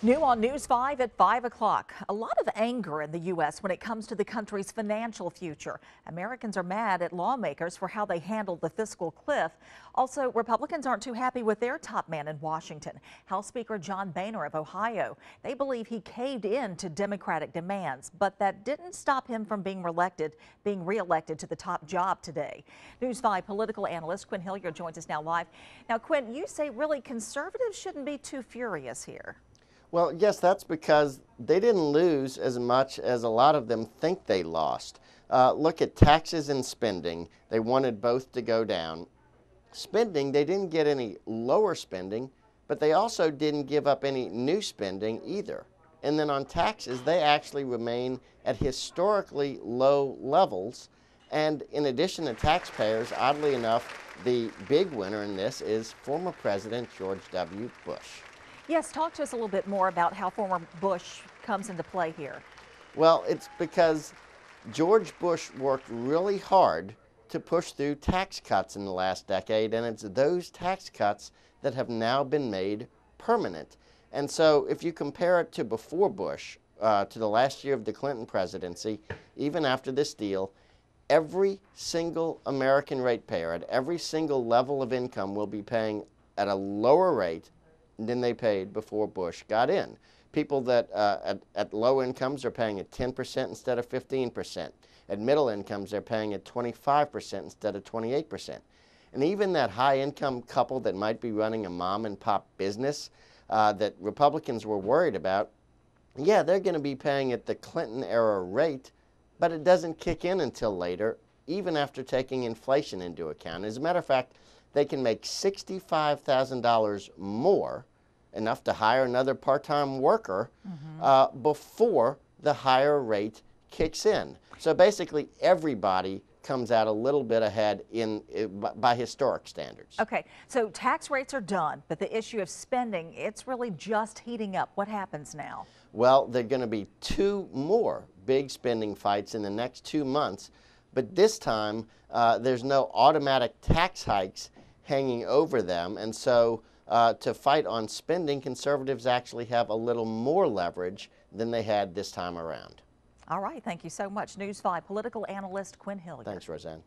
New on News 5 at 5 o'clock. A lot of anger in the U.S. when it comes to the country's financial future. Americans are mad at lawmakers for how they handled the fiscal cliff. Also, Republicans aren't too happy with their top man in Washington, House Speaker John Boehner of Ohio. They believe he caved in to Democratic demands, but that didn't stop him from being reelected to the top job today. News 5 political analyst Quin Hillyer joins us now live. Now, Quin, you say really conservatives shouldn't be too furious here. Well, yes, that's because they didn't lose as much as a lot of them think they lost. Look at taxes and spending. They wanted both to go down. Spending, they didn't get any lower spending, but they also didn't give up any new spending either. And then on taxes, they actually remain at historically low levels. And in addition to taxpayers, oddly enough, the big winner in this is former President George W. Bush. Yes, talk to us a little bit more about how former Bush comes into play here. Well, it's because George Bush worked really hard to push through tax cuts in the last decade, and it's those tax cuts that have now been made permanent. And so if you compare it to before Bush, to the last year of the Clinton presidency, even after this deal, every single American ratepayer at every single level of income will be paying at a lower rate than they paid before Bush got in. People that at low incomes are paying at 10% instead of 15%. At middle incomes, they're paying at 25% instead of 28%. And even that high income couple that might be running a mom and pop business that Republicans were worried about, yeah, they're going to be paying at the Clinton era rate, but it doesn't kick in until later, even after taking inflation into account. As a matter of fact, they can make $65,000 more, enough to hire another part-time worker, before the higher rate kicks in. So basically, everybody comes out a little bit ahead by historic standards. Okay, so tax rates are done, but the issue of spending, it's really just heating up. What happens now? Well, there are going to be two more big spending fights in the next 2 months, but this time there's no automatic tax hikes hanging over them, and so to fight on spending, conservatives actually have a little more leverage than they had this time around. All right, thank you so much. News 5 political analyst Quin Hillyer. Thanks, Roseanne.